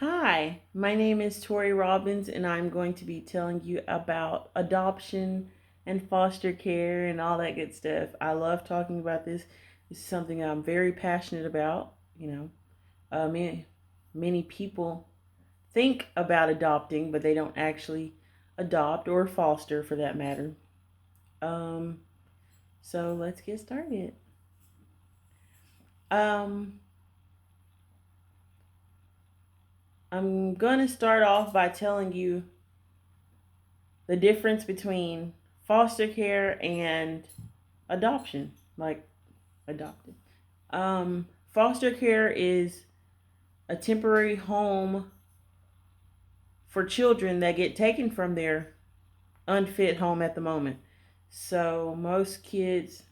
Hi, my name is Tori Robbins, and I'm going to be telling you about adoption and foster care and all that good stuff. I love talking about this. This is something I'm very passionate about. Many people think about adopting, but they don't actually adopt or foster for that matter. Um, so let's get started. Um, I'm going to start off by telling you the difference between foster care and adoption, like adopted. Foster care is a temporary home for children that get taken from their unfit home at the moment. So most kids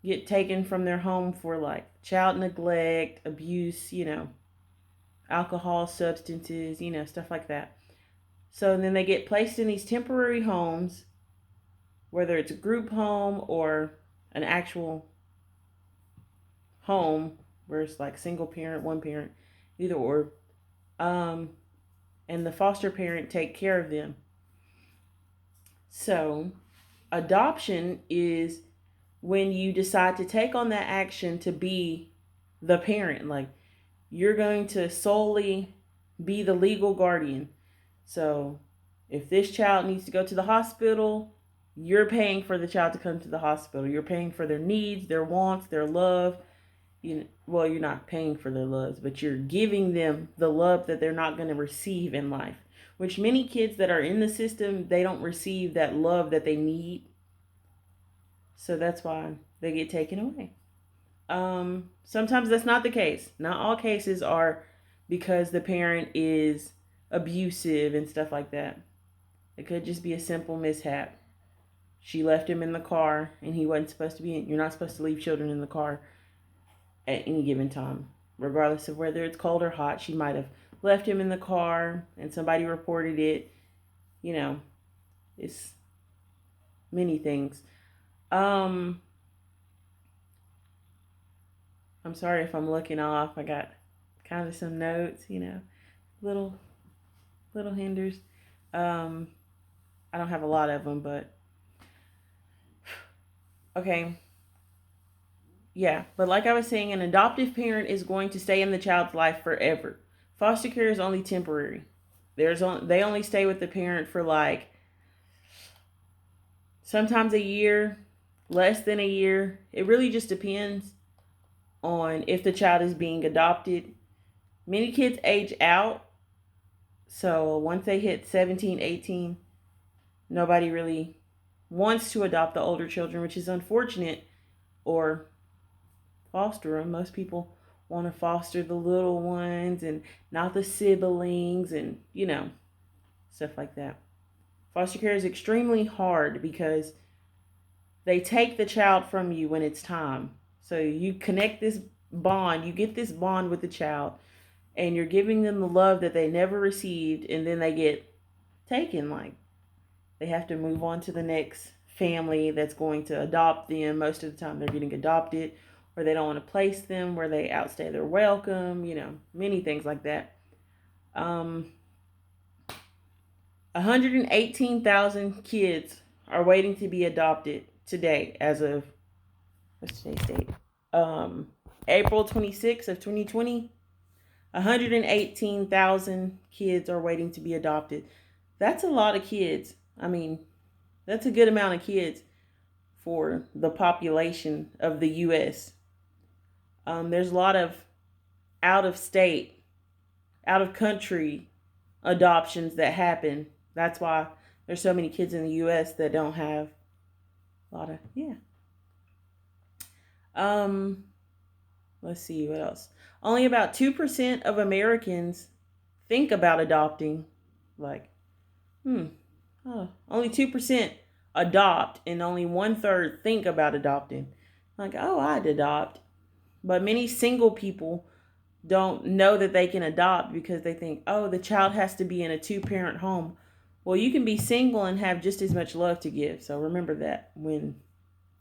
get taken from their home for like child neglect, abuse, alcohol, substances, stuff like that. So then they get placed in these temporary homes, whether it's a group home or an actual home where it's like single parent, one parent, either or. Um, and the foster parent take care of them. So adoption is when you decide to take on that action to be the parent. Like you're going to solely be the legal guardian. So if this child needs to go to the hospital, you're paying for the child to come to the hospital. You're paying for their needs, their wants, their love. You're not paying for their loves, but you're giving them the love that they're not going to receive in life. Which many kids that are in the system, they don't receive that love that they need. So that's why they get taken away. Sometimes that's not the case. Not all cases are because the parent is abusive and stuff like that. It could just be a simple mishap. She left him in the car and he wasn't supposed to be in. You're not supposed to leave children in the car at any given time, regardless of whether it's cold or hot. She might have left him in the car and somebody reported it. You know, it's many things. Um, I'm sorry if I'm looking off. I got kind of some notes, little little hinders. Um, I don't have a lot of them, but okay. Yeah, but like I was saying, an adoptive parent is going to stay in the child's life forever. Foster care is only temporary. They only stay with the parent for like sometimes a year, less than a year. It really just depends on if the child is being adopted. Many kids age out, so once they hit 17, 18, nobody really wants to adopt the older children, which is unfortunate, or foster them. Most people want to foster the little ones and not the siblings and, stuff like that. Foster care is extremely hard because they take the child from you when it's time. So you connect this bond, you get this bond with the child, and you're giving them the love that they never received, and then they get taken. Like they have to move on to the next family that's going to adopt them. Most of the time, they're getting adopted, or they don't want to place them where they outstay their welcome. Many things like that. 118,000 kids are waiting to be adopted today, as of what's today's date? April 26th of 2020. 118,000 kids are waiting to be adopted. That's a lot of kids. I mean, that's a good amount of kids for the population of the U.S. There's a lot of out of state, out of country adoptions that happen. That's why there's so many kids in the U.S. that don't have a lot of, yeah. Um, let's see what else. Only about 2% of Americans think about adopting. Like, only 2% adopt, and only 1/3 think about adopting. Like, oh, I'd adopt. But many single people don't know that they can adopt because they think, oh, the child has to be in a two-parent home. Well, you can be single and have just as much love to give. So remember that when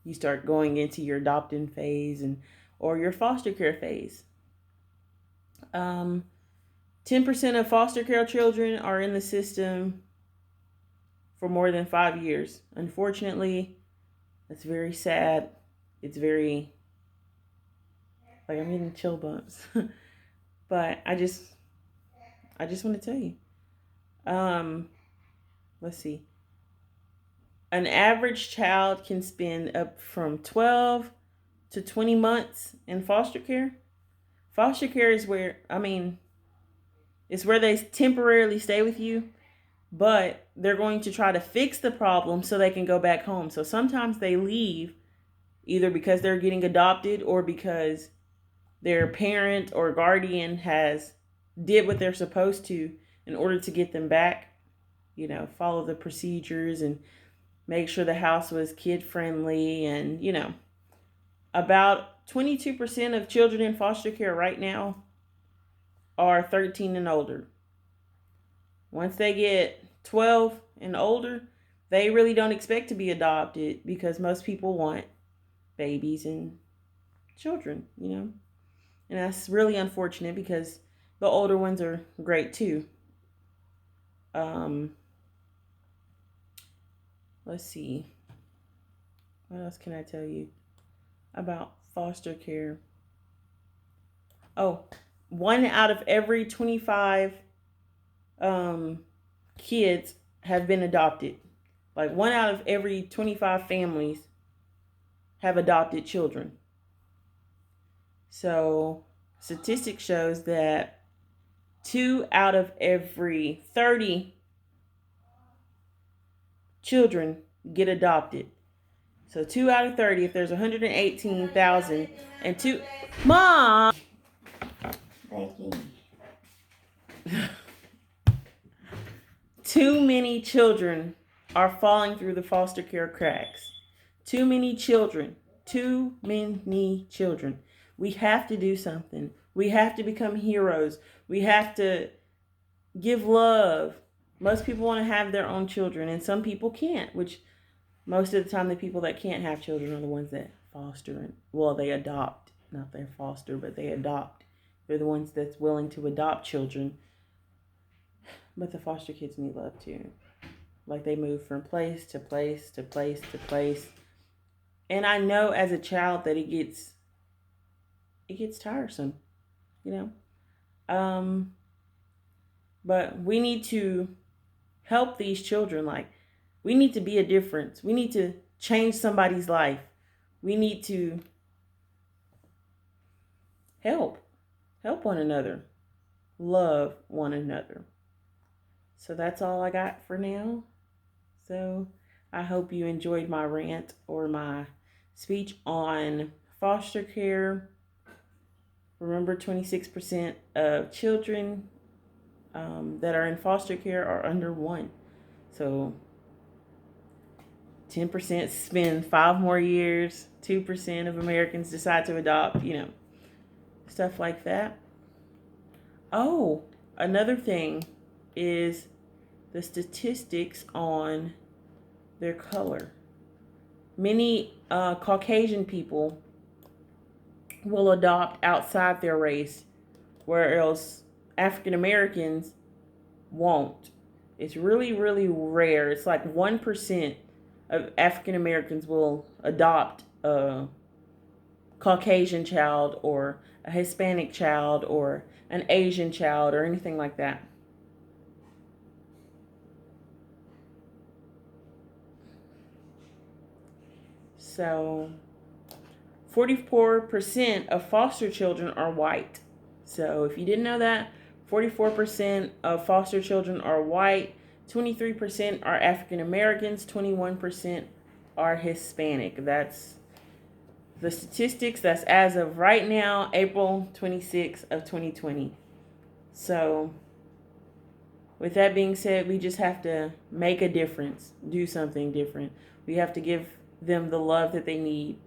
you start going into your adopting phase or your foster care phase. Um, 10% of foster care children are in the system for more than 5 years. Unfortunately, that's very sad. It's very, like, I'm getting chill bumps. But I just want to tell you. Let's see. An average child can spend up from 12 to 20 months in foster care. Foster care is where, it's where they temporarily stay with you, but they're going to try to fix the problem so they can go back home. So sometimes they leave either because they're getting adopted or because their parent or guardian has did what they're supposed to in order to get them back. Follow the procedures and make sure the house was kid friendly. And about 22% of children in foster care right now are 13 and older. Once they get 12 and older, they really don't expect to be adopted because most people want babies and children, And that's really unfortunate because the older ones are great too. Let's see. What else can I tell you about foster care? Oh, 1 out of every 25 kids have been adopted. Like 1 out of every 25 families have adopted children. So statistics shows that 2 out of every 30 children get adopted. So 2 out of 30, if there's 118,000 and two, Mom! Too many children are falling through the foster care cracks. Too many children. We have to do something. We have to become heroes. We have to give love. Most people want to have their own children, and some people can't, which most of the time the people that can't have children are the ones that foster. They adopt. Not they foster, but they adopt. They're the ones that's willing to adopt children. But the foster kids need love too. Like they move from place to place to place to place. And I know as a child that it gets tiresome, But we need to help these children. Like, we need to be a difference. We need to change somebody's life. We need to help one another, love one another. So that's all I got for now. So I hope you enjoyed my rant or my speech on foster care. Remember, 26% of children that are in foster care are under 1. So 10% spend 5 more years. 2% of Americans decide to adopt, stuff like that. Oh, another thing is the statistics on their color. Many Caucasian people will adopt outside their race, whereas African Americans won't. It's really, really rare. It's like 1% of African Americans will adopt a Caucasian child or a Hispanic child or an Asian child or anything like that. So 44% of foster children are white. So if you didn't know that, 44% of foster children are white, 23% are African Americans, 21% are Hispanic. That's the statistics. That's as of right now, April 26th of 2020. So with that being said, we just have to make a difference, do something different. We have to give them the love that they need.